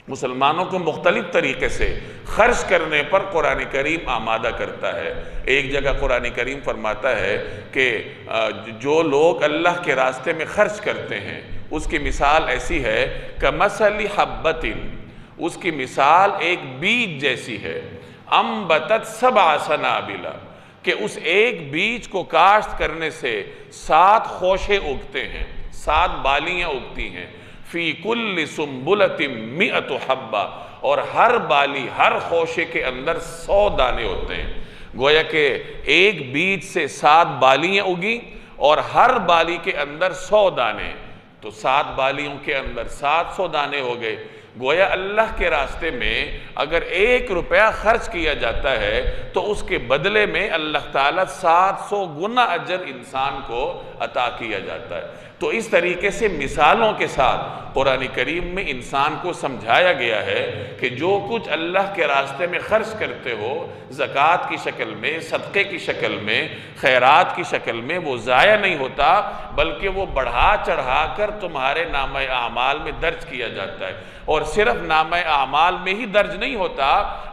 مسلمانوں کو مختلف طریقے سے خرچ کرنے پر قرآن کریم آمادہ کرتا ہے۔ ایک جگہ قرآن کریم فرماتا ہے کہ جو لوگ اللہ کے راستے میں خرچ کرتے ہیں اس کی مثال ایسی ہے کمثل حبۃ، اس کی مثال ایک بیج جیسی ہے، انبتت سبع سنابل، کہ اس ایک بیج کو کاشت کرنے سے 7 خوشے اگتے ہیں، 7 بالیاں اگتی ہیں، فی کل سنبلۃ 100 حبہ، اور ہر بالی، ہر خوشے کے اندر 100 دانے ہوتے ہیں۔ گویا کہ ایک بیج سے 7 بالیاں اگی اور ہر بالی کے اندر 100 دانے، تو 7 بالیوں کے اندر 700 دانے ہو گئے۔ گویا اللہ کے راستے میں اگر 1 روپیہ خرچ کیا جاتا ہے تو اس کے بدلے میں اللہ تعالیٰ 700 گنا اجر انسان کو عطا کیا جاتا ہے۔ تو اس طریقے سے مثالوں کے ساتھ قرآن کریم میں انسان کو سمجھایا گیا ہے کہ جو کچھ اللہ کے راستے میں خرچ کرتے ہو، زکوٰۃ کی شکل میں، صدقے کی شکل میں، خیرات کی شکل میں، وہ ضائع نہیں ہوتا بلکہ وہ بڑھا چڑھا کر تمہارے نامہ اعمال میں درج کیا جاتا ہے۔ اور صرف نامہ اعمال میں ہی درج نہیں ہوتا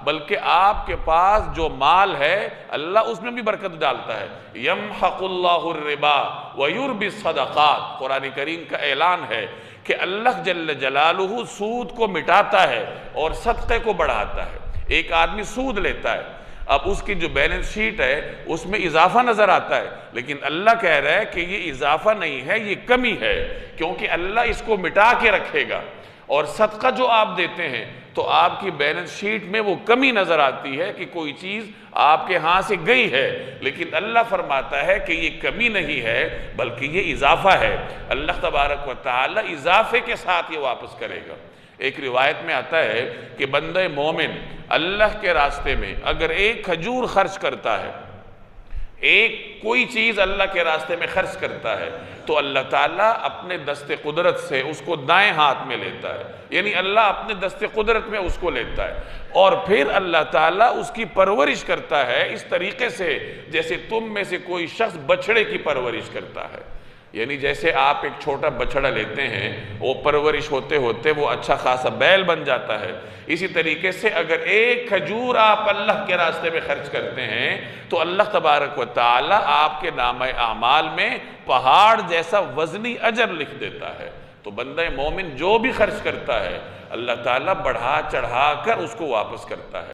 بلکہ آپ کے پاس جو مال ہے اللہ اس میں بھی برکت ڈالتا ہے۔ یمحق اللہ الربا ویربی الصدقات، قرآن کریم کا اعلان ہے کہ اللہ جل جلالہ سود کو مٹاتا ہے اور صدقے کو بڑھاتا ہے۔ ایک آدمی سود لیتا ہے، اب اس کی جو بیلنس شیٹ ہے اس میں اضافہ نظر آتا ہے، لیکن اللہ کہہ رہا ہے کہ یہ اضافہ نہیں ہے، یہ کمی ہے، کیونکہ اللہ اس کو مٹا کے رکھے گا۔ اور صدقہ جو آپ دیتے ہیں تو آپ کی بیلنس شیٹ میں وہ کمی نظر آتی ہے کہ کوئی چیز آپ کے ہاں سے گئی ہے، لیکن اللہ فرماتا ہے کہ یہ کمی نہیں ہے بلکہ یہ اضافہ ہے۔ اللہ تبارک و تعالی اضافے کے ساتھ یہ واپس کرے گا۔ ایک روایت میں آتا ہے کہ بندہ مومن اللہ کے راستے میں اگر 1 کھجور خرچ کرتا ہے، کوئی چیز اللہ کے راستے میں خرچ کرتا ہے تو اللہ تعالیٰ اپنے دست قدرت سے اس کو دائیں ہاتھ میں لیتا ہے، یعنی اللہ اپنے دست قدرت میں اس کو لیتا ہے، اور پھر اللہ تعالیٰ اس کی پرورش کرتا ہے اس طریقے سے جیسے تم میں سے کوئی شخص بچھڑے کی پرورش کرتا ہے۔ یعنی جیسے آپ ایک چھوٹا بچھڑا لیتے ہیں، وہ پرورش ہوتے ہوتے وہ اچھا خاصا بیل بن جاتا ہے، اسی طریقے سے اگر 1 کھجور آپ اللہ کے راستے میں خرچ کرتے ہیں تو اللہ تبارک و تعالی آپ کے نامہ اعمال میں پہاڑ جیسا وزنی اجر لکھ دیتا ہے۔ تو بندہ مومن جو بھی خرچ کرتا ہے اللہ تعالیٰ بڑھا چڑھا کر اس کو واپس کرتا ہے۔